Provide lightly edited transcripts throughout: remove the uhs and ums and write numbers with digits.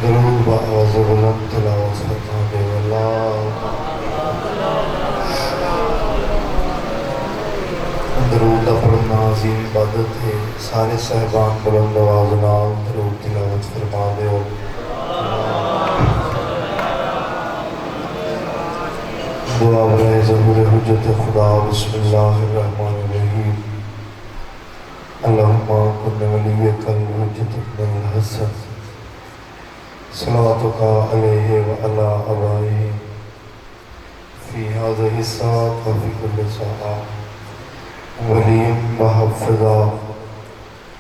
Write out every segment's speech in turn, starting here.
درود با آواز بلند تلاوت فرما دے واللہ درود دا پڑھنا عظیم عبادت ہے سارے صاحبان بلند آواز نال درود تلاوت فرما دے دعا برائے ظہور حجت خدا بسم اللہ الرحمن الرحیم اللہم کن ولیک الحجت ابن الحسن صلواتک علیہ وعلی آبائہ فی هذه الساعة وفی کل ساعة ولیم وحفظا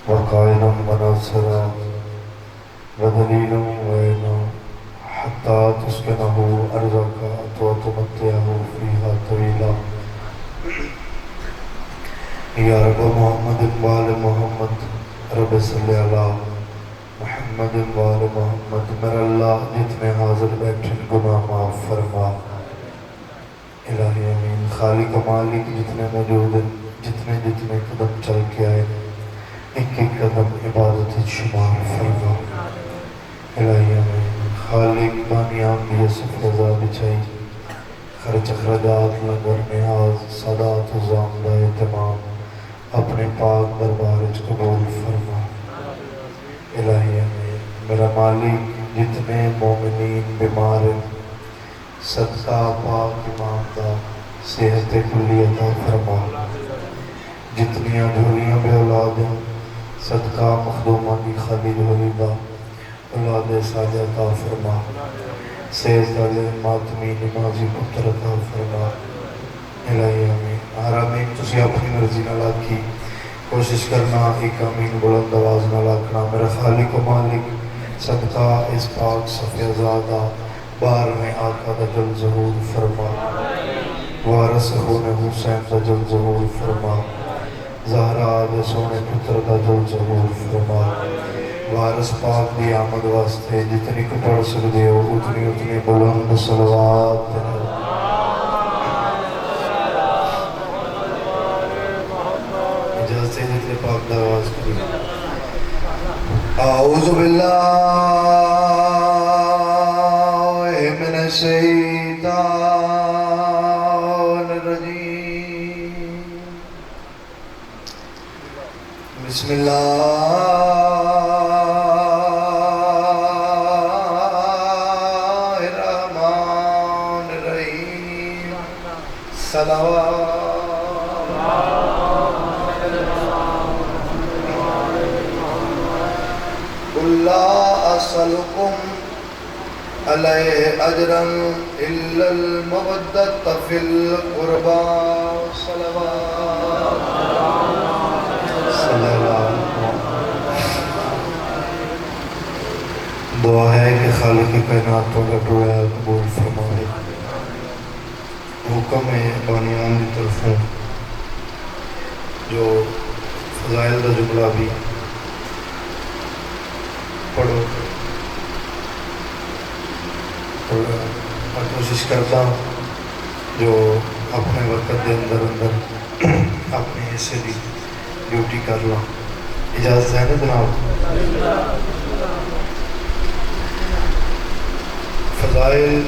وقائنا وناصرا ودلیلا وعینا حتی تسکنہ ارضک وتمتعہ فیہا طویلا یا رب محمد وآل محمد رب صلی علی محمد وآل محمد میرا اللہ جتنے حاضر بیٹھے گناہ معاف فرما الہی امین خالق مالک جتنے موجود ہیں جتنے قدم چل کے آئے ایک ایک قدم عبادت شمار فرما الہی امین خالق بانیان بھی سفرزہ بچائی خرچ اخراجات لنگر نیاز صدات و زامدہ اہتمام اپنے پاک دربارج قبول فرما الہی امین میرا مالک جتنے مومنین بیمار ہیں صدقہ پاک امام دا صحت کلی عطا فرما جتنی جھولیاں بے اولاد ہیں صدقہ مخدومہ کی خالد ولیدہ اولاد ساجہ عطا فرما صحت والے ماتمی نمازی پتر عطا فرما الہی امین آمین تسی اپنی مرضی نہ لاکھی کوشش کرنا ایک امین بلند آواز نہ لاکھنا میرا خالق و مالک صدقہ اس پاک صفی زادہ بار میں آقا دا جل ظہور فرما وارث خون حسین دا جل ظہور فرما زہرا دے سونے پتر دا جل ظہور فرما وارث پاک دی آمد واسطے جتنی کو پڑھ سکتے ہو اتنی بلند صلوات اجازت سے جتنے پاک دا آواز کری اعوذ باللہ من الشیطان الرجیم بسم اللہ الرحمن الرحیم صلوات لا أسألكم عليه أجرا إلا المودة في القربى صلوات صلی اللہ دعا ہے کہ خالق کائنات کا ٹویا قبول فرمائے حکم ہے بانیان کی طرفوں جو فضائل کا جملہ بھی پڑھو اور کوشش کرتا ہوں جو اپنے وقت دے اندر اپنے حصے دی ڈیوٹی کر لوں اجازت ہے نا جناب فضائل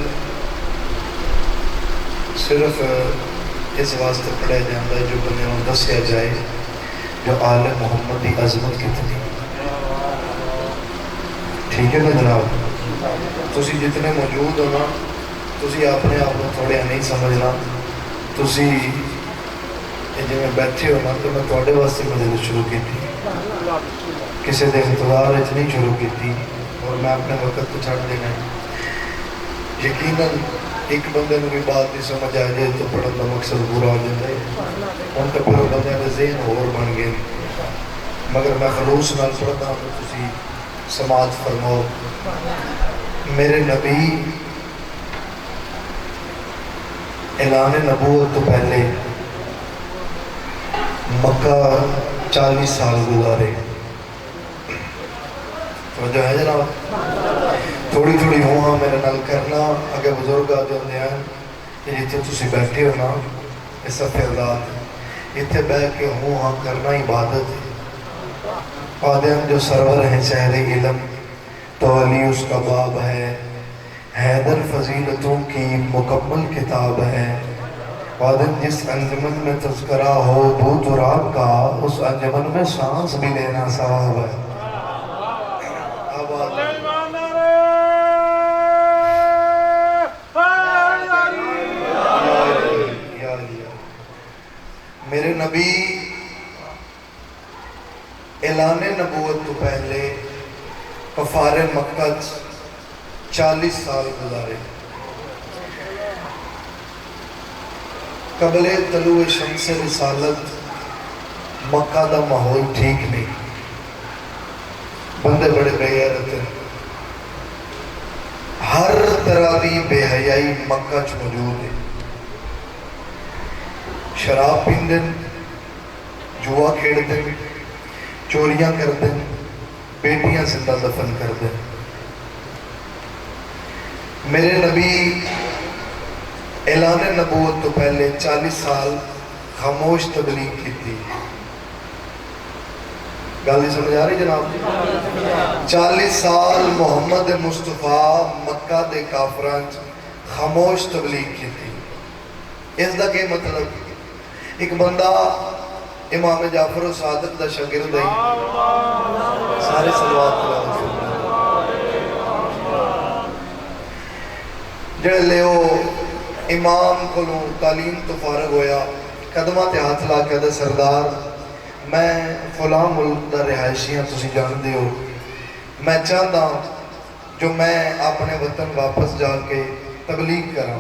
صرف اس واسطے پڑھے جاتا ہے جو بندے کو دسیا جائے جو آل محمد کی عظمت کتنی ٹھیک ہے نا جناب تسی جتنے موجود ہو نا تسی اپنے آپ کو تھوڑے نہیں سمجھنا تسی جی میں بیٹھے ہو نا تو میں تھوڑے واسطے مجلس شروع کی تھی کسی دے انتظار نہیں شروع کی تھی اور میں اپنے وقت کو چھڑ دینا یقیناً ایک بندے میں بھی بات نہیں سمجھ آ جائے تو پڑھن کا مقصد پورا ہو جاتا ہے ان کا پھر بندے کے ذہن اور بن گئے مگر میں خلوص نال پڑھتا ہوں تو تسی سماعت فرماؤ میرے نبی اعلان نبوت تو پہلے مکہ 40 سال گزارے توجہ ہے جناب تھوڑی تھوڑی ہوں میرے نال کرنا اگر بزرگ آ جاتے ہیں کہ جتنے تسی بیٹھے ہو نا اس فیضات اتنے بہ کے ہوں کرنا عبادت ہے قادیان جو سرور ہیں شہر علم تو علی اس کا باب ہے، حیدر فضیلتوں کی مکمل کتاب ہے۔ قادیان جس انجمن میں تذکرہ ہو دو تراب کا، اس انجمن میں سانس بھی لینا ثواب ہے۔ میرے نبی اعلان نبوت تو پہلے کفار مکہ 40 سال گزارے۔ قبل طلوع شمس رسالت مکہ دا ماحول ٹھیک نہیں، بندے بڑے بے غیرت ہیں، ہر طرح دی بے حیائی مکہ چ موجود ہے۔ شراب پیندے، جوا کھیڑتے، چوریاں کرتے، بیٹیاں زندہ دفن کرتے۔ میرے نبی اعلان نبوت تو پہلے 40 سال خاموش تبلیغ کی تھی۔ گالی سمجھ آ رہی جناب؟ 40 سال محمد مصطفیٰ مکہ دے کافران خاموش تبلیغ کی تھی۔ اس دا کے مطلب ایک بندہ امام جعفر و صادق دا شاگرد ہے، سارے صلوات اللہ جڑے لیو امام کولوں تعلیم تو فارغ ہویا، قدمہ تے ہاتھ لا کے دے سردار میں فلاں ملک دا رہائشی ہاں، تسی جان دیو، میں چاہتا جو میں اپنے وطن واپس جا کے تبلیغ کراں۔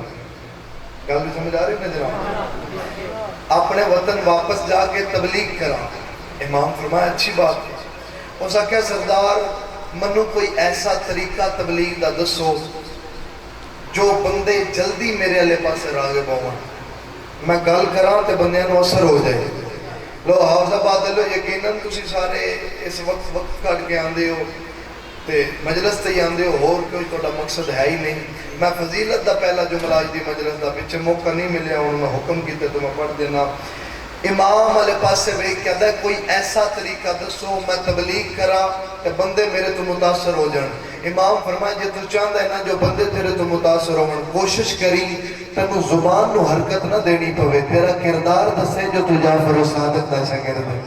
گل بھی سمجھ آ رہی ہے جناب؟ اپنے وطن واپس جا کے تبلیغ کراں۔ امام فرمایا اچھی بات ہے۔ اس آکھیا سردار منو کوئی ایسا طریقہ تبلیغ دا دسو جو بندے جلدی میرے علیہ پاسے راغب ہوں، میں گل کراں تے بندیاں نو اثر ہو جائے۔ لو حافظ آباد لو یقیناً تسی سارے اس وقت کٹ کے آندے ہو تے مجلس تے ہی آندے ہو، اور کوئی توڑا مقصد ہے ہی نہیں۔ میں فضیلت دا پہلا جملہ آج دی مجلس دا پچھے موقع نہیں ملیا، انہوں نے حکم کیتے تو میں پڑھ دینا۔ امام علیہ پاس سے بھی کہتا ہے کوئی ایسا طریقہ دسو میں تبلیغ کرا کہ بندے میرے تو متاثر ہو جائیں۔ امام فرمائے جے تو چاہتا ہے نا جو بندے تیرے تو متاثر ہو جائیں، کوشش کری تنو زبان نو حرکت نہ دینی پوے، تیرا کردار دسے جو تو جعفر و صادق دا شاگرد ہے۔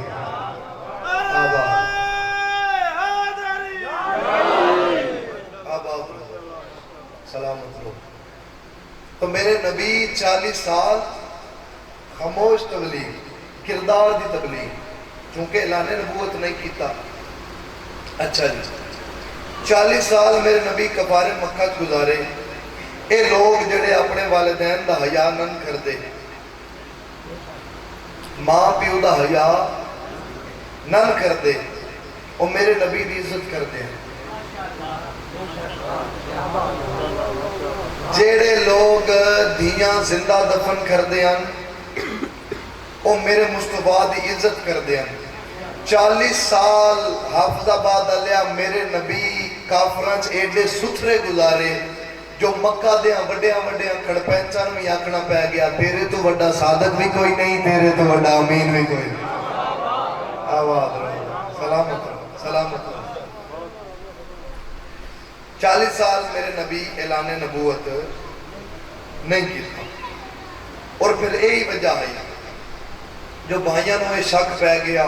سلامت لوگ تو میرے نبی 40 سال خاموش تبلیغ، کردار دی تبلیغ، چونکہ اعلان نبوت نہیں کیتا۔ اچھا جی 40 سال میرے نبی کفار مکہ گزارے۔ اے لوگ جڑے اپنے والدین دا حیا نن کر دے، ماں پیو دا حیا نن کر دے، اور میرے نبی دی عزت کر دے۔ جیڑے لوگ دھیاں زندہ دفن کر دیاں او میرے مصطفیٰ دی عزت کر دیاں۔ 40 سال حافظ آباد علیہ میرے نبی کافرانچ ایڈے ستھرے گزارے، جو مکہ دیاں وڈیاں وڈیاں کھڑپینچان میں آکھنا پہ گیا تیرے تو وڈا صادق بھی کوئی نہیں، تیرے تو وڈا امین بھی کوئی نہیں۔ آواز رہو، سلامت رہو، سلامت رہو۔ 40 سال میرے نبی اعلان نبوت نہیں کیتا، اور پھر یہی وجہ ہے جو بھائیاں نو شک پہ گیا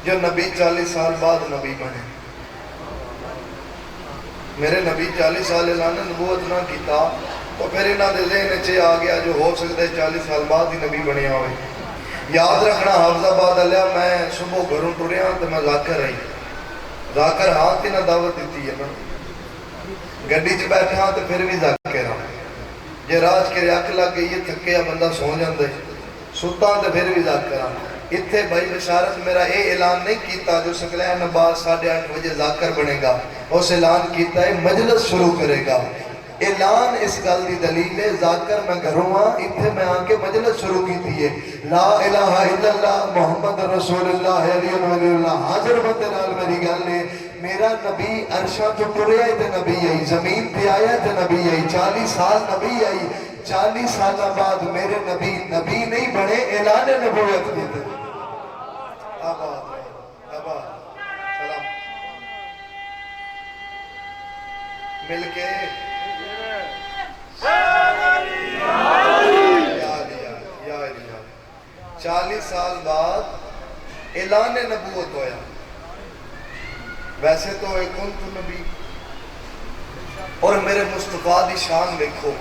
جو نبی 40 سال بعد نبی بنے۔ میرے نبی 40 سال اعلان نبوت نہ کیتا تو پھر انہاں دے ذہن چے آ گیا جو ہو سکتا ہے 40 سال بعد ہی نبی بنے ہوئے۔ یاد رکھنا حافظ آباد علیہ میں صبح گھروں ٹریا تو میں ذاکر آئی، ذاکر ہاتھ ہی نہ دعوت دیتی ہے نا، گڈی چ بیٹھا تو پھر بھی ذاکر آ جے راج کے اکھ لگ گئی ہے تھکیا بندہ سو جاندے، ستا تو پھر بھی ذاکر آ۔ اتھے بھائی بشارت میرا اے اعلان نہیں کیتا جو سکلین بعد 8:30 بجے ذاکر بنے گا، اس اعلان کیتا ہے مجلس شروع کرے گا۔ اعلان اس گل دی دلیل ہے ذاکر میں گھروں ہاں، اتھے میں آن کے مجلس شروع کی تھی ہے لا الہ الا اللہ محمد رسول اللہ علیہ وآلہ حاضر بندے نال میری گل ہے۔ میرا نبی عرشہ تو ٹرے آئے تھے نبی آئی، زمین پہ آیا تھے نبی آئی، 40 سال نبی آئی، 40 سال بعد میرے نبی نبی نہیں بنے، اعلان نبوت دیتے۔ آباد مل کے یا 40 سال بعد اعلان نبوت ہویا. ویسے تو ایک کنت نبی اور میرے مصطفیٰ دی شان دیکھو.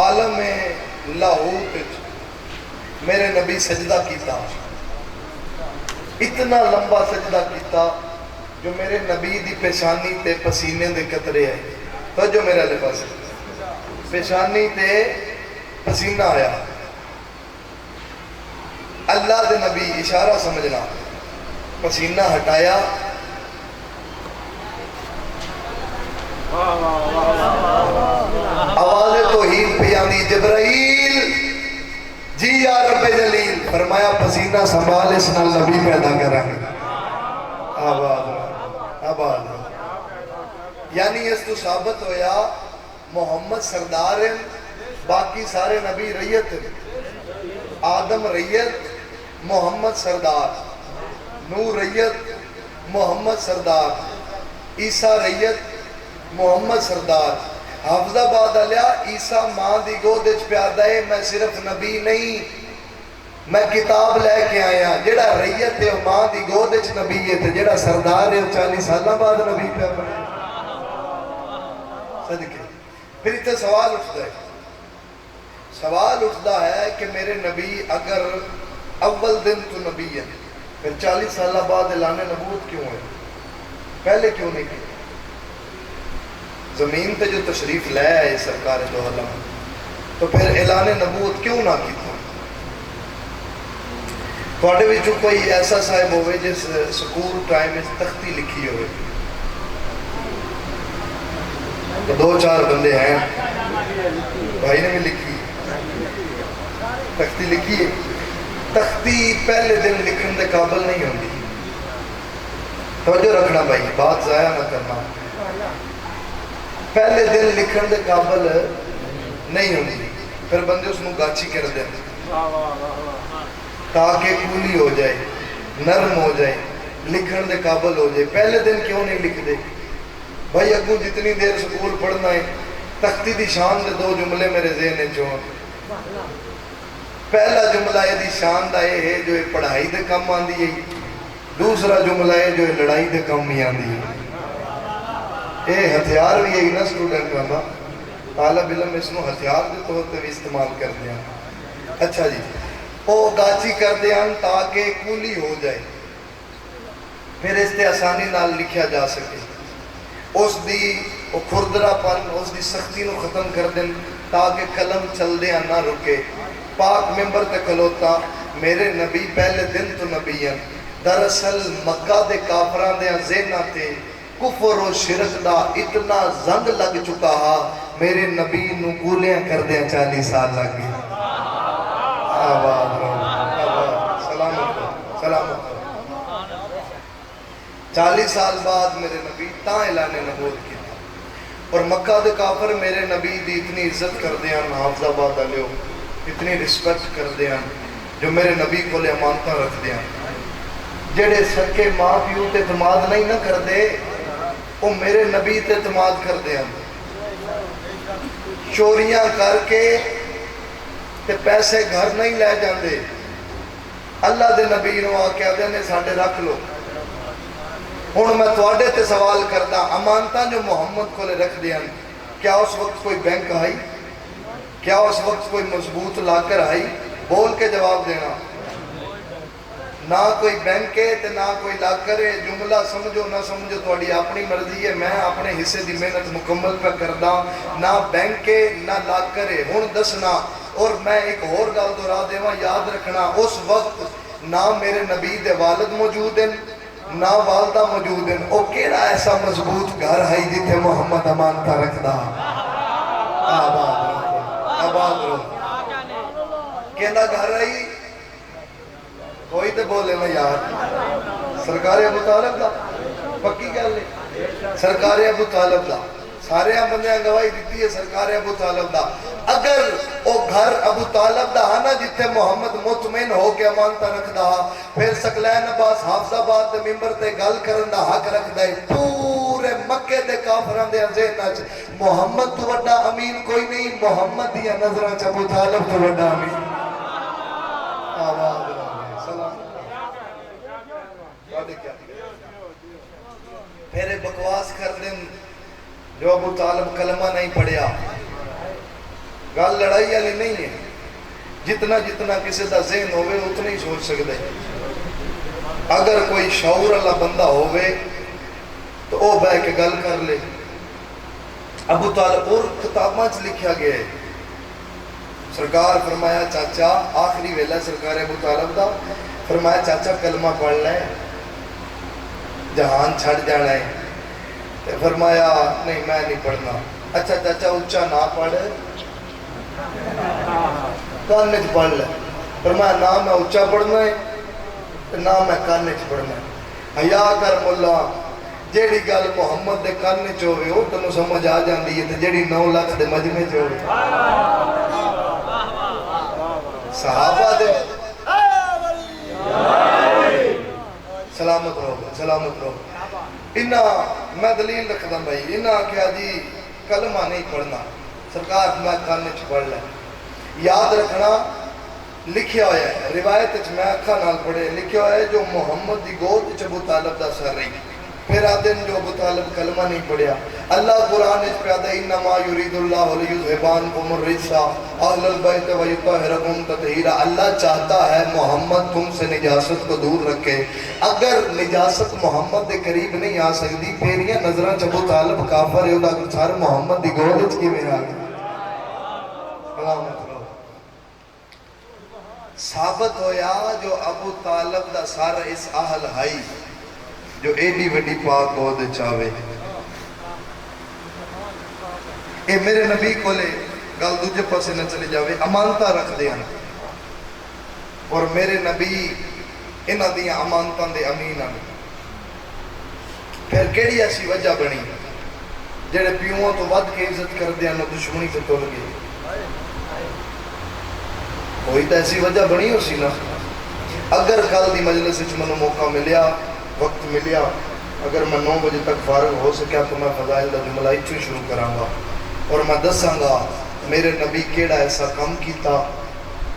عالم لاہوت میرے نبی سجدہ کیتا, اتنا لمبا سجدہ کیتا جو میرے نبی دی پیشانی تے پسینے دے قطرے آئے. تو جو میرا لباس پیشانی تے پسینہ آیا. اللہ دے نبی اشارہ سمجھنا, پسینہ ہٹایا, آواز توحید پہ آنی جبرائیل جی یا رب جلیل, فرمایا پسینہ سنبھال اس نال نبی پیدا کریں. آباد یعنی اس تو ثابت ہویا محمد سردار ہیں, باقی سارے نبی ریت ہیں. آدم ریت, محمد سردار. نور ریت, محمد سردار. عیسیٰ ریت, محمد سردار. حافظ آباد علیہ عیسیٰ ماں دی گودج پیادا ہے. میں صرف نبی نہیں, میں کتاب لے کے آیا. جڑا ریت ہے ماں دی گودج نبی ہے, جڑا سردار ہے 40 سالہ بعد نبی پہ بنے. صدقے پھر اتنے سوال اٹھتا ہے, سوال اٹھتا ہے کہ میرے نبی اگر اول دن تو نبی ہے, پھر 40 سالہ بعد اعلان نبوت کیوں ہے؟ پہلے کیوں نہیں کی؟ زمین تے جو تشریف لے آئے سرکار دو عالم, تو پھر اعلان نبوت کیوں نہ کی تھا؟ تھوڑے وچوں کوئی ایسا صاحب ہوئے جس سکول ٹائم اس تختی لکھی ہوئے؟ 2-4 بندے ہیں, بھائی نے بھی لکھی تختی لکھی ہے. تختی پہلے دن لکھن دے قابل نہیں ہوندی. توجہ رکھنا بھائی, بات ضائع نہ کرنا. پہلے دن لکھن دے قابل نہیں ہوندی, پھر بندے اس نو گاچی کر دیں تاکہ کولی ہو جائے, نرم ہو جائے, لکھن دے قابل ہو جائے. پہلے دن کیوں نہیں لکھ دے بھائی؟ اگوں جتنی دیر سکول پڑھنا ہے, تختی دی شان دے 2 جملے میرے ذہن چون. پہلا جملہ ہے دی شان دا ہے جو پڑھائی دے کم آندی ہے, دوسرا جملہ ہے جو لڑائی دے کم ہی آندی ہے. اے ہتھیار بھی ہے نا سٹوڈنٹ کا, طالب علم اس نو ہتھیار دے طور پہ بھی استعمال کر دیا. اچھا جی, وہ گاچی کر دیا تاکہ کولی ہو جائے, پھر اس تے آسانی نال لکھیا جا سکے. اس دی کھردرا پن, اس دی سختی نو ختم کر دیں تاکہ قلم چل دیا نہ رکے. پاک ممبر تے کھلوتا میرے نبی پہلے دن تو نبی ہیں. دراصل مکہ دے کافران دے ذہناں تے کفر و شرک دا اتنا زنگ لگ چکا ہا, میرے نبی نو گولیاں کر دیا 40 سال لگ گئے. آباد رہو, سلامت رہو, سلامت رہو. 40 سال بعد میرے نبی تاں اعلان نبوت کی تھا, اور مکہ دے کافر میرے نبی دی اتنی عزت کر دیا, حافظ آباد علیہ اتنی رسپیکٹ کر دیا, جو میرے نبی کو لے امانتہ رکھ دیا. جڑے سکے ماں پیو تے اعتماد نہیں نہ کر دے, وہ میرے نبی تے اعتماد کر دیا. چوریاں کر کے تے پیسے گھر نہیں لے جاندے, اللہ دے نبی نو آکیا دینے ساڑھے رکھ لو. ہن میں تواڈے تے سوال کرتا, امانتاں جو محمد کو لے رکھ دیا, کیا اس وقت کوئی بینک آئی؟ کیا اس وقت کوئی مضبوط لاکر آئی؟ بول کے جواب دینا. نہ کوئی بینک ہے تے نہ کوئی لاکر ہے. جملہ سمجھو نہ سمجھو تواڈی اپنی مرضی ہے, میں اپنے حصے دی محنت مکمل پہ کردا. نہ بینک ہے نہ لاکر ہے. ہن دسنا, اور میں ایک اور گل دہرا دیواں, یاد رکھنا, اس وقت نہ میرے نبی دے والد موجود ہیں نہ والدہ موجود ہیں. او کیڑا ایسا مضبوط گھر ہے جتھے محمد امانتہ رکھدا؟ آباد رہو, آباد رہو. کہنا گھر ہے کوئی تے بولے نا یار. سرکار ابو طالب دا, پکی گل ہے, سرکار ابو طالب دا. سارے بندے گواہی دیتی ہے سرکار ابو طالب دا. اگر او گھر ابو طالب دا ہے نا جتھے محمد مطمئن مطمئن ہو کے امانتا رکھدا پھر سکلین عباس حافظ آباد دے ممبر تے گل کرن دا حق رکھدا ہے پورے مکے دے کافران دے ذہن وچ محمد تو بڑا امین کوئی نہیں محمد دی نظراں چ ابو طالب تو بڑا امین آواز سلام پھر بکواس کر دیں جو ابو طالب کلمہ نہیں پڑھیا گل لڑائی والی نہیں ہے جتنا جتنا کسی دا ذہن ہوئے اتنا ہی سوچ سکتے اگر کوئی شعور اللہ بندہ ہوئے تو وہ بہ کے گل کر لے ابو طالب اور کتاباں لکھا گیا ہے سرکار فرمایا چاچا آخری ویلہ سرکار ابو طالب دا فرمایا چاچا کلمہ پڑھ لیں جہان چھڑ جانا ہے فرمایا نہیں میں نہیں پڑھنا اچھا چاچا اچھا نہ پڑھ کانچ پڑھ لے فرمایا نہ میں اچھا پڑھنا ہے نہ میں کانچ پڑھنا ہے حیا کر مولا جیڑی گل محمد دے کانچ ہوئے وہ تنوں سمجھ آ جاندی ہے تے جیڑی 9 لاکھ دے مجمع چ ہوئے صحابہ دے سلامت رہو انہاں میں دلیل رکھدا بھائی انہاں کیا جی کلمہ نہیں پڑھنا سرکار میں کانچ پڑھ لے یاد رکھنا لکھیا ہویا ہے روایت میں اکھا نال پڑھے لکھیا ہویا ہے جو محمد دی گود ابو طالب دا سر رہی پھر آدھن جو ابو طالب کلمہ نہیں پڑھیا اللہ قرآن اس پہ آدھا انما یرید اللہ لیذھبانکم الرجس اہل البیت ویطہرکم تطہیرا اللہ چاہتا ہے محمد تم سے نجاست کو دور رکھے اگر نجاست محمد دے قریب نہیں آ سکتی پھر یہ نظرہ ابو طالب کافر ہے دا سر محمد دی گود کی میں آ گئی ثابت ہویا جو ابو طالب دا سارا اس اہل ہائی جو ایڈی وڈی پاک بہت چاہوے اے میرے نبی کو لے گل دوجہ پاسے نہ چلے جاوے امانتہ رکھ دے ہیں اور میرے نبی انہاں دیاں امانتاں دے امین ہیں پھر کیڑی ایسی وجہ بنی جڑے پیووں تو ود کے عزت کر دے ہیں دشمنی سے تول گئے کوئی تو ایسی وجہ بنی ہو سی نا اگر کل دی مجلس وچ منو موقع ملیا وقت ملیا اگر میں 9 بجے تک فارغ ہو سکیا تو میں فضائل دا جملہ اچھو شروع کراں گا اور میں دساں گا میرے نبی کیڑا ایسا کام کیتا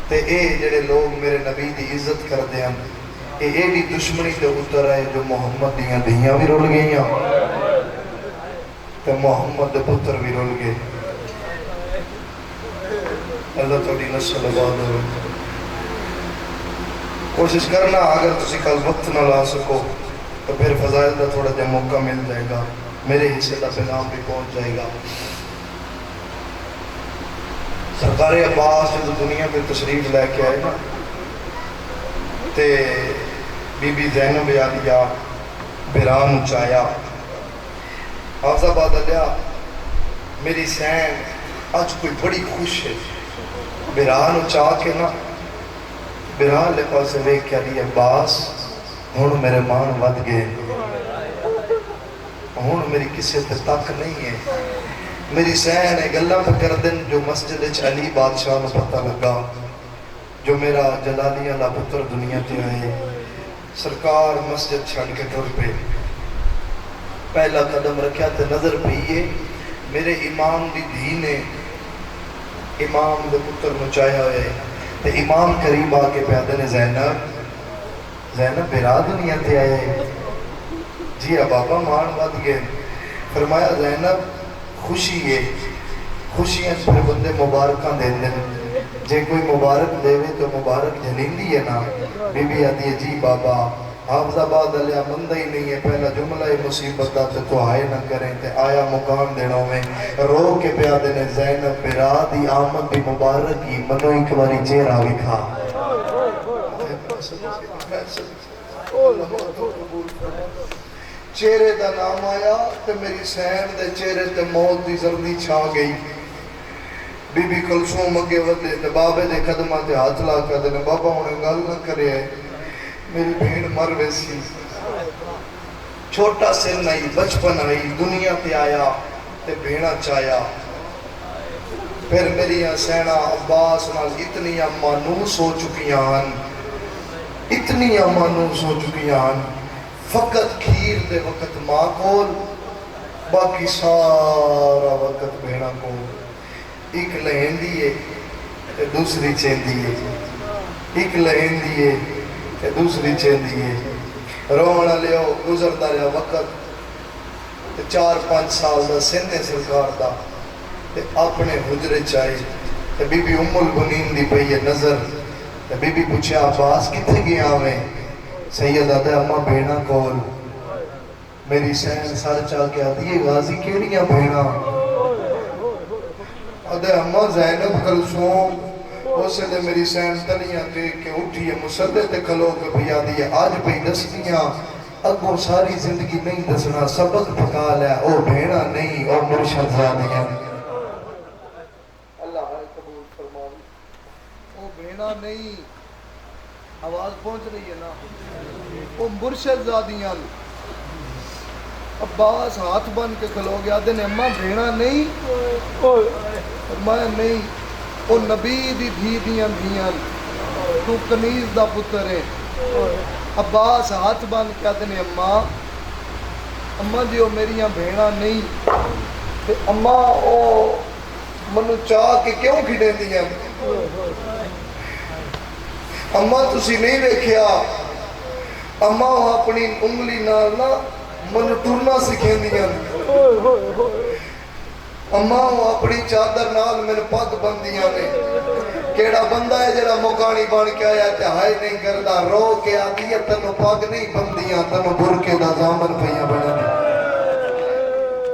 تے اے جڑے لوگ میرے نبی دی عزت کر دے ہیں اے ایڈی دشمنی تے اتر ہے جو محمد دیاں دھیاں بھی رول گئیاں تے محمد دے پتر بھی رول گئے اللہ تعالی نسل آباد ہو کوشش کرنا اگر تسی کل وقت نہ لا سکو تو پھر فضائل دا تھوڑا جا موقع مل جائے گا میرے حصے دا پیغام بھی پہنچ جائے گا سرکار عباس جو دنیا پہ تشریف لے کے آئے نا تے بی بی زینب عالیہ بیران اچایا حافظ آباد علیہ میری سین آج کوئی بڑی خوش ہے بیران اچا کے نا بیران لے پاس لے کے علی عباس ہون میرے مان ود گئے ہون میری کسی پہ تک نہیں ہے میری سین ہے گلہ پہ کردن جو مسجد علی بادشاہ میں پتہ لگا جو میرا جلالی اللہ پتر دنیا تے آئے سرکار مسجد چھڑ کے ٹر پہ پہلا قدم رکھیا تے نظر پہیے میرے امام دی دھی نے امام دے پتر مچایا ہوئے تے امام قریب آکے پیادے نے زینب بیرا دنیا تے آئے جی بابا مان ود گئے فرمایا زینب خوشی ہے خوشیاں پر بندے مبارکاں دے دیں جے کوئی مبارک دے تو مبارک جنین دی ہے نا بی بی آتی ہے جی بابا حافظ آباد علیہ مندہ ہی نہیں ہے پہلا جملہ مصیبت دا تو آئے نہ کریں تے آیا مقام دینوں میں رو کے پیادے نے زینب بیرا دی آمد بھی مبارک ہی منو ایک باری چہرہ وکھا چہرے دا نام آیا تے میری سین دے چہرے تے موت دی زردی چھا گئی بی بی کلثوم اگے ودے تے بابے دے قدمہ تے ہاتھ لا کر دے بابا انہیں گل نہ کرے میری بھین مر ویسی چھوٹا سن آئی بچپن آئی دنیا تے آیا تے بھینا چایا پھر میری سینہ عباس نال اتنی مانوس ہو چکی ہیں اتنی امانوں سو چکیاں فقط کھیر دے وقت ماں کول باقی سارا وقت بہنا کول ایک لہن دیئے تے دوسری چین دیئے ایک لہن دیئے تے دوسری چین دیئے رونا لیو گزرتا رہا وقت تے 4-5 سال دا سنے سرکار دا تے اپنے حجرے چاہے تے بی بی ام البنین دی پہیے نظر تے بی بی پوچھے عباس کتے گیا میں سید آدھے اماں بہنا کول میری سین سر چاہ کے آتی ہے غازی کیڑیاں بہنا آدھے اماں زینب کلثوم اسے دے میری سین تلیاں دیکھ کے اٹھی ہے مسدے تے کھلو کے بھی آدھی ہے آج پہ دسنیاں اگوں ساری زندگی نہیں دسنا سبق پکا لیا او بہنا نہیں او مرشد زادیاں اللہ قبول فرماؤ او بہنا نہیں آواز پہنچ رہی ہے نا او مرشد زادیاں عباس ہاتھ بن کے کھلو گیا دن اماں بھیڑا نہیں فرمایا نہیں او نبی دی دھی دیاں دھیاں تو کنیز دا پتر ہے عباس ہاتھ بن کے دن اماں دیو میریاں بھیڑا نہیں تے اماں او منو چاہ کے کیوں کھڑے دیاں اماں تسی نہیں دیکھیا اماں اپنی انگلی نال نا منو ٹرنا سکھیں دیاں اماں اپنی چادر نال میں پگ بندیاں نے کیڑا بندہ ہے جڑا مکانی بن کے آیا تے ہائے نہیں کردا رو کے آتی ہے تنو پگ نہیں بندیاں تنو برکے دا دامن پہیاں بنا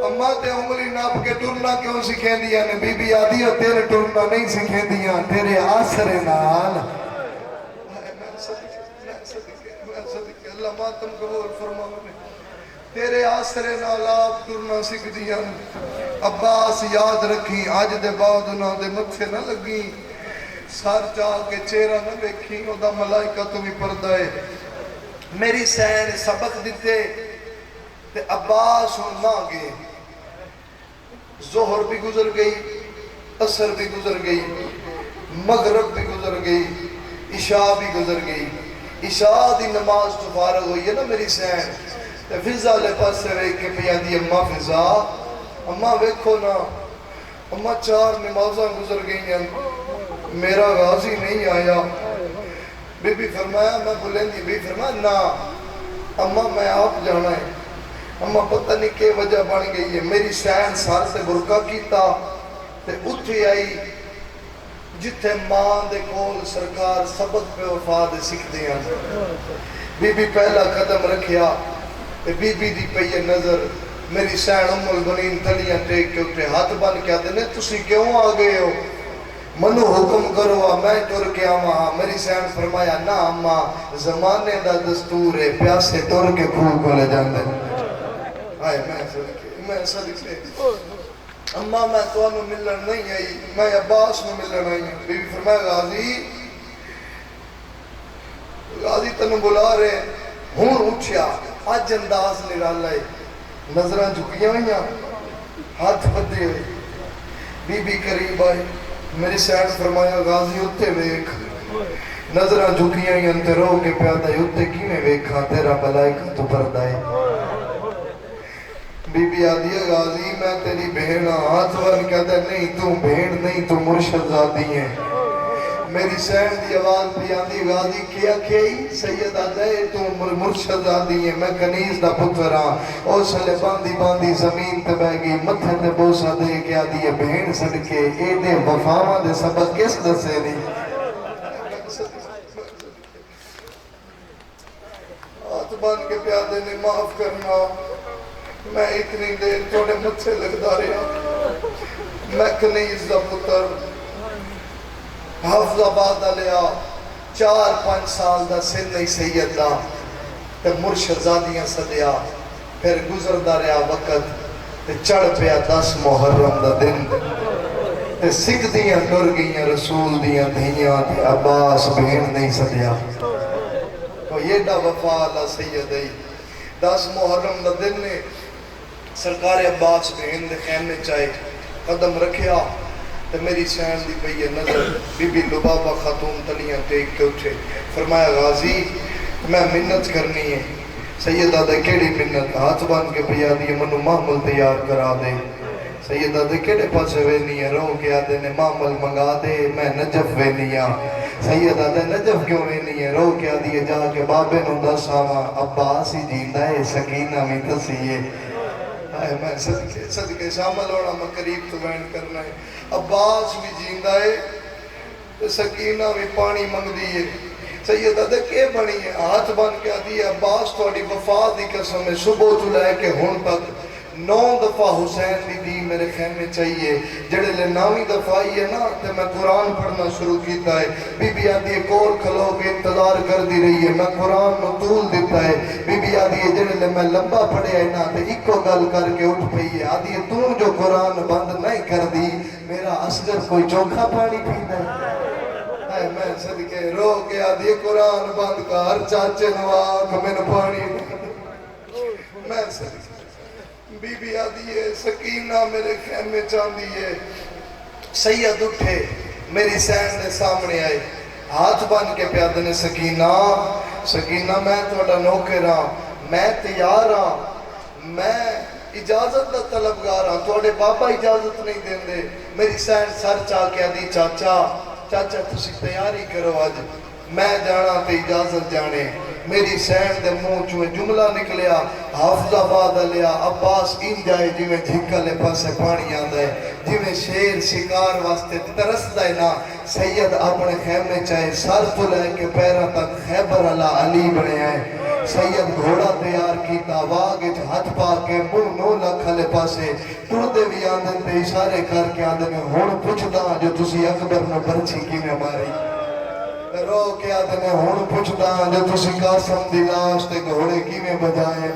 اماں تے انگلی ناپ کے ٹرنا کیوں سکھیں دیاں نے بی بی آدھی ہے تیرے ٹرنا نہیں سکھیں دیاں تیرے آسرے نال اللہ ماتم قبول فرماؤ تیرے آسرے نالاب ٹرنا سکھ دیاں عباس یاد رکھی آج دے بعد انہاں دے متھے نہ لگی سار چاہ کے چہرہ نہ دیکھی او دا ملائکہ تو بھی پردہ ہے میری سین سبق دیتے تے عباس ہوں نہ گئے ظہر بھی گزر گئی عصر بھی گزر گئی مغرب بھی گزر گئی عشاء بھی گزر گئی عشاء دی نماز تو فارغ ہوئی ہے نا میری سین تے فضا لے پاس سے ویک کے پیا دی اماں فضا اماں ویکھو نا اماں 4 نمازاں گزر گئی ہیں میرا غازی نہیں آیا بی بی فرمایا میں بلندی بی فرمایا نا اماں میں آپ جانا ہے اماں پتہ نہیں کہ وجہ بن گئی ہے میری سین سار سے برکا کیتا تے اٹھی آئی جتھے ماں دے کول سرکار سبق پہ وفا دے سکھ دیا بی بی پہلا قدم رکھیا تے بی بی دی پہ نظر میری سین ام البنین تلیاں ٹیک کے اٹھے ہاتھ بن کے آتے نے تسی کیوں آگئے ہو منو حکم کرو میں ٹر کے آماں میری سین فرمایا نا اماں زمانے دا دستور ہے پیاسے ٹر کے کھول کو لے جاندے آئے میں صدقے اماں میں تو انہوں ملن نہیں آئی میں عباس میں ملن آئی بی بی فرمایا غازی تنو بلا رہے ہون اٹھیا آج انداز نرالا ہے نظران جھکیاں ہوئیاں ہاتھ بدے ہوئے بی بی قریب آئی میری سین فرمایا غازی اتے ویکھ نظران جھکیاں ہوئیاں تے رو کے پیادہ اتے کیویں ویکھاں تیرا ملائکہ تو پردہ ہے بی بی آدھی ہے غازی میں تیری بہن ہاتھ بن کہتا ہے نہیں تو بہن نہیں تو مرشد زادی ہے میری سین دی آواز بھی آدھی غازی کیا کہی سید آدھے تو مرشد زادی ہے میں کنیز دا پتر ہاں او سلے باندھی باندھی زمین تے بہ گئی متھے تے بوسا دے کے آدھی ہے بہن صدقے اے دے وفاواں دے سبق کس دسے نہیں ہاتھ بن کے پیادے نے معاف کرنا میں اتنی دیر توڑے مجھ سے لگدا رہا میں کنیز دا پتر حافظ آباد لیا 4-5 سال دا سن نہیں سید دا تے مرشد زادیاں صدیا پھر گزر دا رہا وقت تے چڑھ پیا 10 محرم دا دن تے سکھ دیاں ٹر گئیاں رسول دیاں دھیاں تے عباس بہن نہیں صدیا تو یہ دا وفا اللہ سید ہے 10 محرم دا دن نے سرکار عباس بہن دے خیمے چاہے قدم رکھیا تو میری سین دی پہیے نظر بی بی لبابہ خاتون تلیاں ٹیک کے اٹھے فرمایا غازی میں منت کرنی ہے سیدہ دے کیڑی منت ہاتھ بن کے پیا دی منو معمل تیار کرا دے سیدہ دے کیڑے پاسے وینی ہے رو کے آدھے نے معمل منگا دے میں نجف وینی ہاں سیدہ دے نجف کیوں وینی ہے رو کے آدھے جا کے بابے نو دساواں عباس ہی جیندہ ہے سکینہ میں تسیے میں صدقے شامل ہونا میں قریب تو بین کرنا ہے عباس بھی جیندہ ہے سکینہ بھی پانی منگ دیئے سیدہ دے کے بنی ہے ہاتھ بن کے آدھی ہے عباس توڑی وفا دی قسم ہے صبح تو لے کے ہون تک 9 دفعہ حسین دی دی میرے خیمے چاہیے جڑے لے 9ویں دفعہ آئی ہے نا تے میں قرآن پڑھنا شروع کیتا ہے بی بی آدھی ہے کول کھلو کے انتظار کر دی رہی ہے میں قرآن نو طول دیتا ہے بی بی آدھی ہے جڑے لے میں لمبا پڑھے ہے نا تے ایکو گل کر کے اٹھ پئی ہے آدھی ہے تو جو قرآن بند نہیں کر دی میرا اصغر کوئی چوکھا پانی پیتا ہے میں صدقے رو کے آدھی قرآن بند کر چاچے نواک میں نے پانی میں صدقے بی بی آدھی ہے سکینہ میرے خیمے چاندی ہے سید اٹھے میری سین نے سامنے آئے ہاتھ بن کے پیادے نے سکینہ میں توڑا نوکرہ میں تیار ہاں میں اجازت دا طلبگار ہاں توڑے بابا اجازت نہیں دیں دے میری سین سر چاہ کے آدھی چاچا تسی تیاری کرو آج میں جانا تے اجازت جانے میری سین دے منہ چوئے جملہ نکلیا حافظ آباد لیا عباس ان جائے جی میں جھکا لے پاسے پانی آندہ ہے جی میں شیر شکار واسطے ترس دائے نا سید اپنے خیمے چاہے سر تو لے کے پیرہ تک خیبر اللہ علی بنے آئے سید گھوڑا تیار کیتا واگے ہاتھ پا کے منہ نو لکھلے پاسے ٹردے بھی آندن تے اشارے کر کے آندن ہون پوچھتا جو تسی اکبر نو برچی کی میں ماری رو کے آدھنے ہون پوچھتا جو تسی قاسم دی لاش تے گھوڑے کی میں بجائے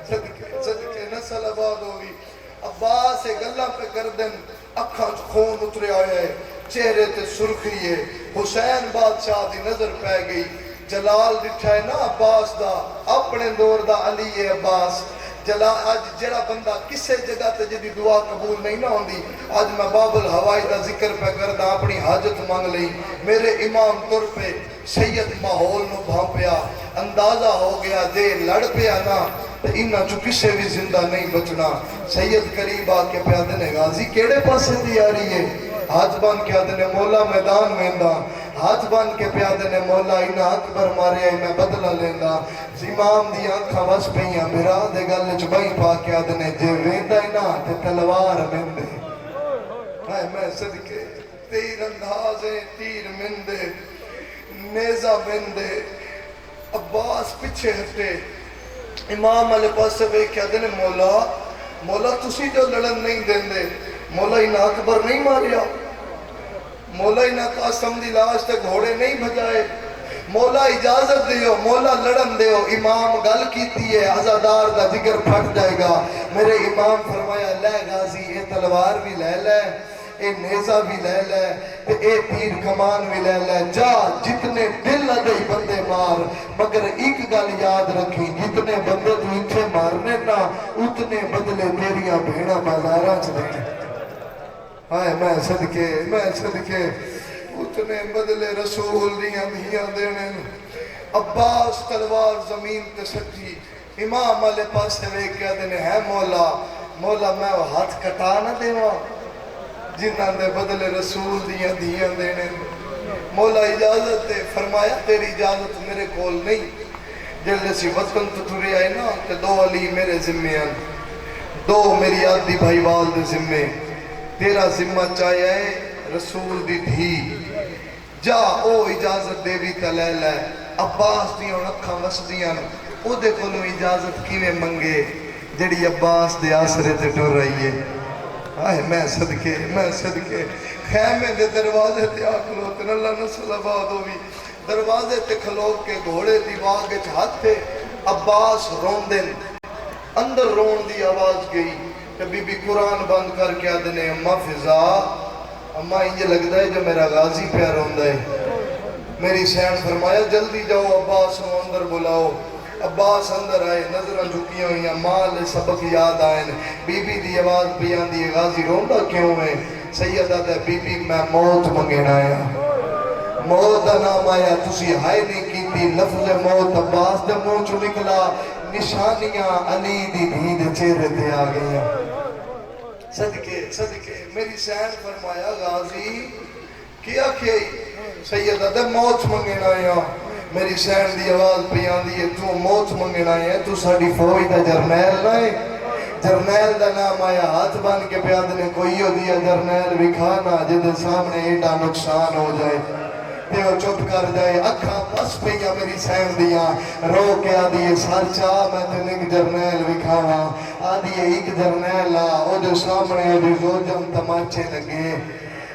صدقے نسل آباد ہوگی عباس گلہ پہ گردن اکھاں خون اترے آئے چہرے تے سرخی ہے حسین بادشاہ دی نظر پہ گئی جلال دٹھا ہے نا عباس دا اپنے دور دا علی ہے عباس آج جڑا بندہ کسے جگہ تے جدی دعا قبول نہیں نہ ہوندی آج میں باب الہوائی دا ذکر پہ کردہ اپنی حاجت مانگ لئی میرے امام طور پہ سید ماحول نو بھانپیا اندازہ ہو گیا دے لڑ پیا نا انہاں چو کسے بھی زندہ نہیں بچنا سید قریب آکے پیادے نے غازی کیڑے پاسے تیاری ہے ہاتھ بان کے آدھنے مولا میدان میندہ ہاتھ بان کے پیادے نے مولا انہاں اکبر مارے آئی میں بدلہ لیندہ امام دی آنکھاں وس پہیاں میرا دے گلے چبائی پا کے آدھنے جے ویندہ نا تے تلوار مندے میں صدقے تیر اندازیں تیر مندے نیزہ مندے عباس پچھے ہٹے امام علیہ پاس سے بے کیا دنے مولا تسی جو لڑن نہیں دیں دے مولا انہاں اکبر نہیں ماریا مولا انہاں قاسم دی لاش تے گھوڑے نہیں بھجائے مولا اجازت دیو مولا لڑن دیو امام گل کیتی ہے عزادار دا جگر پھٹ جائے گا میرے امام فرمایا لے غازی اے تلوار بھی لے لے اے نیزہ بھی لے لے اے تیر کمان بھی لے لے جا جتنے دل لگئی بندے مار مگر ایک گل یاد رکھی جتنے بندے تو انٹھے مارنے نا اتنے بدلے تیریاں بھیڑا بازاراں چلے میں صدقے اتنے بدلے رسول دیاں دھیاں دینے عباس تلوار زمین تے سٹھی امام علیہ پاس سے وے کیا دینے ہے مولا میں وہ ہاتھ کٹا نہ دیوا جنہاں دے بدلے رسول دیاں دھیاں دینے مولا اجازت دے فرمایا تیری اجازت میرے کول نہیں جلدے سی وطن تو تھوڑی آئے نا کہ 2 علی میرے ذمے ہیں 2 میری آدھی بھائی والد ذمے تیرا ذمہ چاہیے رسول دی دھی جا او اجازت دے بھی تلے لے عباس دیاں رکھاں وس دیاں او دے کولوں اجازت کیویں منگے جڑی عباس دے آسرے تے ٹر رہی ہے میں صدقے خیمے دے دروازے تے آکھلو تے اللہ نسل آباد ہوئی دروازے تے کھلو کے گھوڑے دی واگے ہاتھ تے عباس رون دن اندر رون دی آواز گئی کہ بی بی قرآن بند کر کے آدھنے اماں فضا اماں یہ لگتا ہے جو میرا غازی پیار ہوندہ ہے میری سین فرمایا جلدی جاؤ عباس نو اندر بلاؤ عباس اندر آئے نظرہ جھکیاں ہوئیاں مال سبق یاد آئیں بی بی دی آواز بیان دی غازی روندہ کیوں ہے سیدہ دے بی بی میں موت منگین آیا موت دا نام آیا تسی ہائے نہیں کیتی لفظ موت عباس دے منہ چوں نکلا نشانیاں علی دی دھی دے چہرے تے آ گئیاں صدقے صدقے میری سین فرمایا غازی کیا کیا سیدہ دے موت منگن آیا میری سین دی آواز پہ آندی ہے تو موت منگن آیا تو ساڑی فوج دا جرنیل نائے جرنیل دا نام آیا ہاتھ بان کے پیاد نے کوئی ہو دیا جرنیل بھی کھانا جدے سامنے ایڈا نقصان ہو جائے تے وہ چپ کر جائے اکھاں پس پہیا میری سین دیا رو کے آدھی ہے سر چاہ میں تے نک جرنیل بھی کھانا آدھی ہے ایک جرنیل او جو سامنے او جو زوجم تماچے لگے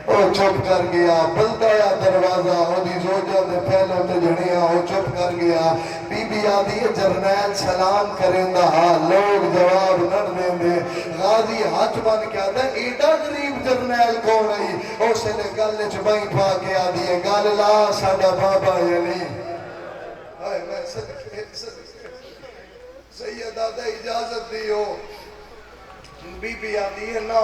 او چپ کر گیا بلدہ یا دروازہ او دی زوجہ دے پہلو تے جڑیا او چپ کر گیا بی بی آدھی ہے جرنیل سلام کریں دا لوگ جواب نر دیں دے غازی ہاتھ بن کے آدھا ایڈا غریب جرنیل کون رہی او سے نے گلے چبائیں پا کے آدھی ہے گل لا ساڑا بابا یعنی آئے میں صدقے سید آدھا اجازت دیو بی بی آدھی ہے نا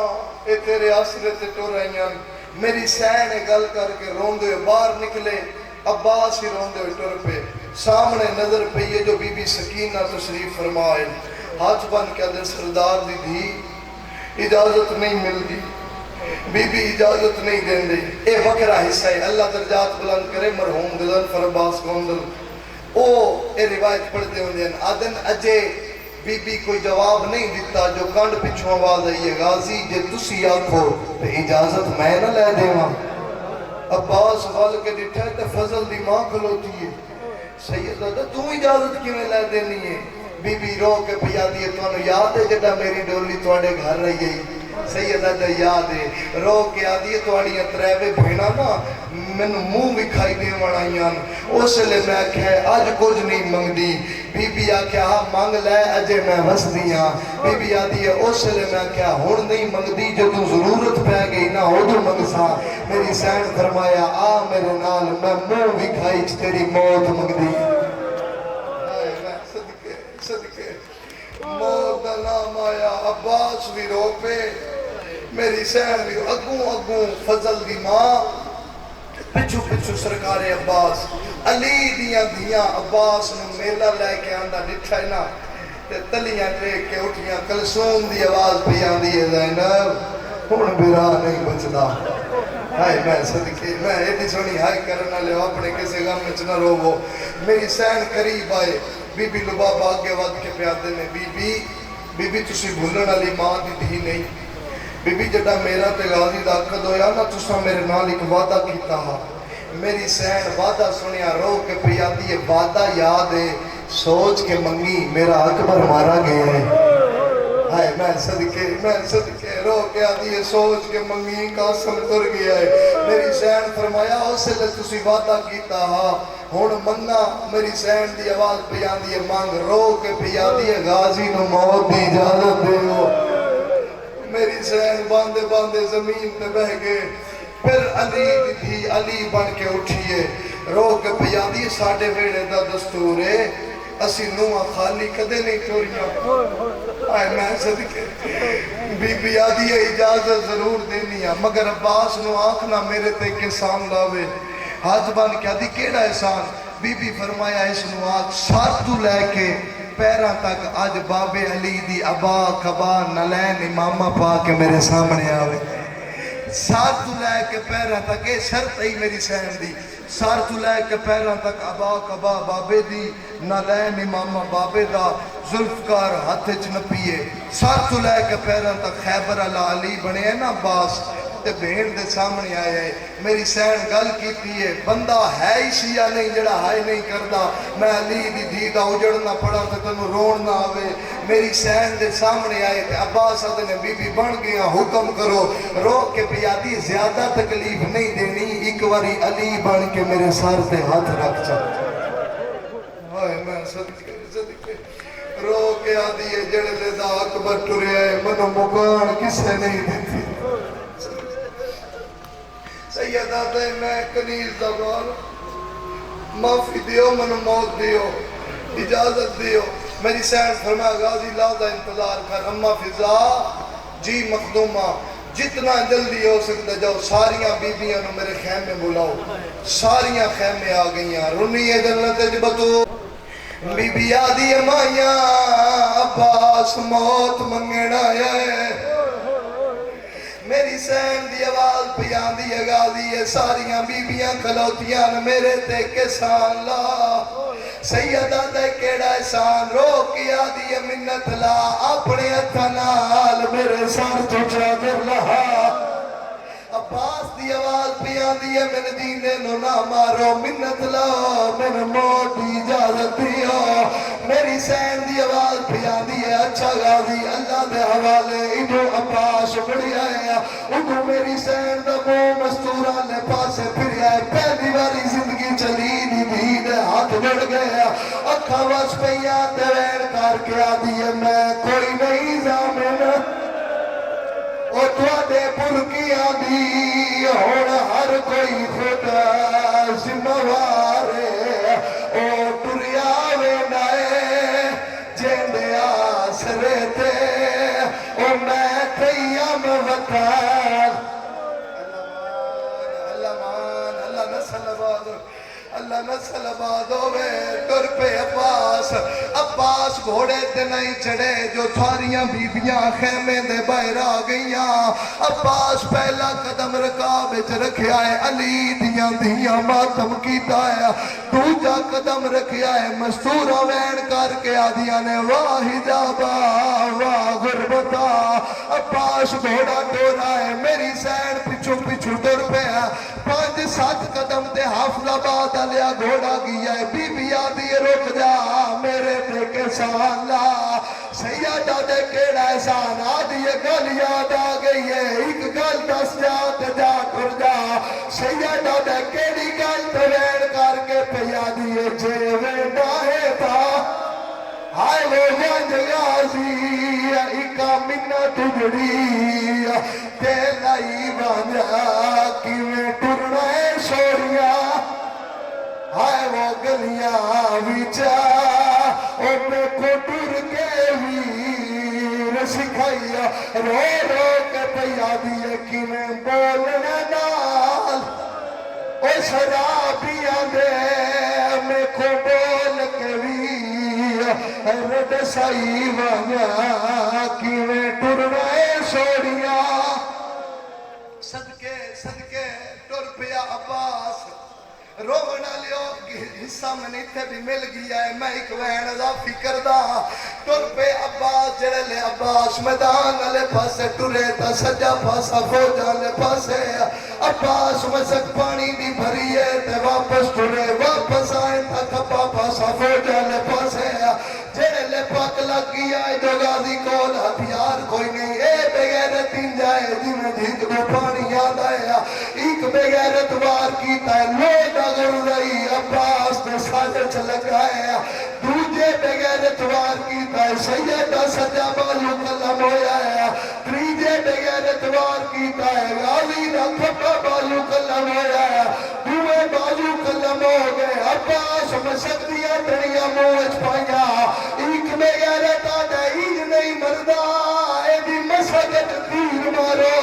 اے تیرے آسرے تے ٹو رہی ہیں میری سین گل کر کے روندے باہر نکلے عباس ہی روندے ٹر پہ سامنے نظر پہ یہ جو بی بی سکینہ تشریف فرمائے ہاتھ بن کے دے سردار دی دی اجازت نہیں مل دی بی بی اجازت نہیں دیں دے اے وقرہ حصہ ہے اللہ درجات بلند کرے مرحوم دلن فرباس گوندل او اے روایت پڑھتے ہوں دیں آدن اجے بی بی کوئی جواب نہیں دیتا جو کانڈ پچھوں آواز آئی ہے غازی جے تسی آکھو تو اجازت میں نہ لے دے ماں عباس وال کے ڈٹھے تے فضل دی ماں کھلوتی ہے سیدہ تو اجازت کیوں لے دینی ہے بی بی رو کے پیا دیئے تو انہوں یاد ہے جڑا میری ڈولی توڑے گھر رہی گئی سیدہ دا یاد ہے رو کے آدھی ہے توڑی اتریبے بھینا نا میں نے منہ بھی کھائی دے وڑائیاں اس لئے میں کہے آج کچھ نہیں منگ دی بی بی آکھے ہاں مانگ لے اجے میں وس دیاں بی بی آدھی ہے اس لئے میں کہا ہون نہیں منگ دی جو تو ضرورت پہ گئی نہ ہو جو منگ سا میری سین فرمایا آ میرے نال میں منہ بھی کھائی تیری موت منگ دی صدقے صدقے موت دا نام آیا عباس بھی رو پہ میری سین بھی اگوں فضل دی ماں پچھو پچھو سرکار عباس علی دیاں دیاں عباس نے میلہ لے کے آندہ نٹھا نا تے تلیاں ٹیک کے اٹھیاں کلثوم دی آواز پہ آندی ہے زینب ہون برا نہیں بچدا ہائے میں صدقے میں ایڈی سونی ہائے کرنا لے اپنے کسے غم میں چنا رو وہ میری سین قریب آئے بی بی لباب آگے وقت کے پیادے میں بی بی تسی بھولن علی ماں دی دھی نہیں بی بی جڑا میرا تے غازی داخل ہویا نا تسا میرے نال ایک وعدہ کیتا ہا میری سین وعدہ سنیا رو کے پیادی ہے وعدہ یاد ہے سوچ کے منگی میرا اکبر مارا گیا ہے ہائے میں صدقے رو کے آدھی ہے سوچ کے منگی قاسم کر گیا ہے میری سین فرمایا اسے لے تسی وعدہ کیتا ہا ہون منگا میری سین دی آواز پہ آدھی ہے مانگ رو کے پیادی ہے غازی نو موت دی اجازت دے ہو میری سین باندے باندے زمین پہ بہ گئے پھر علی تھی علی بن کے اٹھئے رو کے پیادی ساڑھے ویڑے دا دستور ہے اسی نوہ خالی کدے نہیں ٹوریاں آئے میں صدقے بی بی آدھی ہے اجازت ضرور دینی ہے مگر عباس نو آنکھنا میرے تے کے سام لاوے ہاتھ بان کے آدھی کیڑا احسان بی بی فرمایا اس نو آنکھ ساتھ تو لے کے پیرہ تک آج باب علی دی ابا کبا نلین امامہ پا کے میرے سامنے آوے ساتھ تو لے کے پیرہ تک یہ شرط ہی میری سہن دی ساتھ تو لے کے پیرہ تک ابا کبا بابے دی نلین امامہ بابے دا ظلفکار ہاتھ چنپیے ساتھ تو لے کے پیرہ تک خیبر علی بنے ہیں نا باس تے بہن دے سامنے آئے ہے میری سین گل کیتی ہے بندہ ہے ہی شیعہ نہیں جڑا ہائے نہیں کردا میں علی دی دھی دا اجڑنا پڑا تے تنو رون نہ آوے میری سین دے سامنے آئے تے عباس نے بی بی بن گیا حکم کرو رو کے پیادی زیادہ تکلیف نہیں دینی ایک واری علی بن کے میرے سر تے ہاتھ رکھ چاہتا ہائے میں صدقے رو کے آدھی ہے جڑے لے دا اکبر ٹرے آئے منو مکان کسے نہیں دیتی سیدہ دے میں کنیز دبار معافی دیو منو موت دیو اجازت دیو میری سین فرما غازی لاؤ دا انتظار کر اما فضا جی مخدومہ جتنا جلدی ہو سکتا جاؤ ساریاں بیبیاں نو میرے خیمے بلاؤ ساریاں خیمے آ گئیاں رنی جنت جبتو بی بی آدھی مائیاں عباس موت منگن آیا ہے میری سین دی آواز پیان دی اگادی ہے ساریاں بیبیاں کھلوتیاں میرے تے کسان لا سیدہ دے کیڑا احسان رو کیا دی منت لا اپنے اتنال میرے سار تو چادر لہا عباس دی آواز پیان دی ہے من دینے نو نہ مارو منت لا من موت دی اجازت دیو میری سین دی آواز پیان دی ہے اچھا غازی اللہ دے حوالے انہوں عباس بڑی آیا انہوں میری سین دا مو مستورہ لے پاسے پھر آئے پہلی باری زندگی چلی دی دید ہاتھ بڑھ گیا اکھا وچ پیان دے وین کر کے آدھی ہے میں کوئی نہیں زامن او توڑے پرکیاں دی اور ہر کوئی خدا ذمہوارے او دریاوے نائے جیندے آسرے تے او میں قیام وطان اللہ نسل آباد اللہ نسل آباد ہوئے ٹر پہ عباس گھوڑے تے نہیں چڑھے جو تھاریاں بیبیاں خیمے دے باہر آ گئیاں عباس پہلا قدم رکاب رکھیا ہے علی دیاں دیاں ماتم کیتا ہے دوجا قدم رکھیا ہے مستورہ وین کر کے آدیاں نے واہ حجابا واہ غربتا عباس گھوڑا ٹورا ہے میری سین پچھو پچھو ڈر پہ ہے 5-7 قدم تے حافظ آباد لیا گھوڑا گیا ہے بی بی آدھی رک جا میرے تے کسان لا سیدہ دے کیڑا احسان آدھی گل یاد آ گئی ہے ایک گل دس جات جا کر جا سیدہ دے کیڑی گل توین کر کے پیا دیئے جیوے ڈاہے تھا ہائے وہ جنج غازی ایکا منت جڑی تے لائی بانجا کیویں ٹرنے سوڑیاں ہائے وہ گلیاں ویچا او پہ کو ٹر کے ویر سکھائیا رو رو کے پیا دیئے کیویں بولنے نال او شرابیاں دے میں کو بول کے ویر رد سائی وانیا کیویں ٹرنے سوڑیاں صدقے ٹر پیا عباس رونا لیو حصہ میں نیتھے بھی مل گیا ہے میں ایک وین اضافی کردہ ٹر پہ عباس جڑے لے عباس میدان لے پاسے ٹرے تا سجا پاسا فوجا لے پاسے عباس مسک پانی بھی بھری ہے تے واپس ٹرے واپس آئے تا کھپا پاسا فوجا لے پاسے جڑے لے پاک لگ گیا ہے جو غازی کول ہتھیار کوئی نہیں اے بغیرت ان جائے جنہیں جھنگ میں پانی یاد آیا ایک بغیرت وار کیتا ہے لوگ اگر رہی عباس نے ساجر چلگایا دوجے بغیرت وار کیتا ہے سیدہ سجا بالو قلم ہویا ہے تریجے بغیرت وار کیتا ہے غازی نہ کھپا بالو قلم ہویا ہے دوے بالو قلم ہو گئے عباس مسک دیا تڑیا موچ پایا ایک بغیرت آدھا ایج نہیں مردہ اے دی مسکت تیر مارو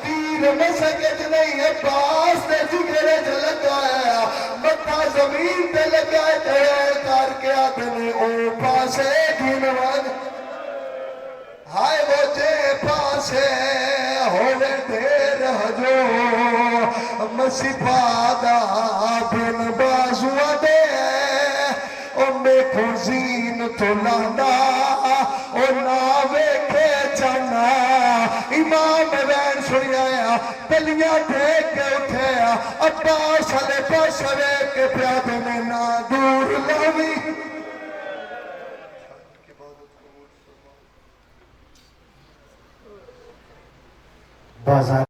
تیر مسکت نہیں عباس نے جگرے لگایا متھا زمین تے لگائے تیرے کر کے آدھنے او پاسے گھنوان ہائے وہ جے پاسے ہوئے دیر جو مسیفادہ بن بازو دے او میں خوزین تو لانا او ناوے کے جانا امام وین سنی آیا پلیاں دیکھ کے اٹھے عباس علیہ پاسوے کے پیادے میں نا دور لاوی بازار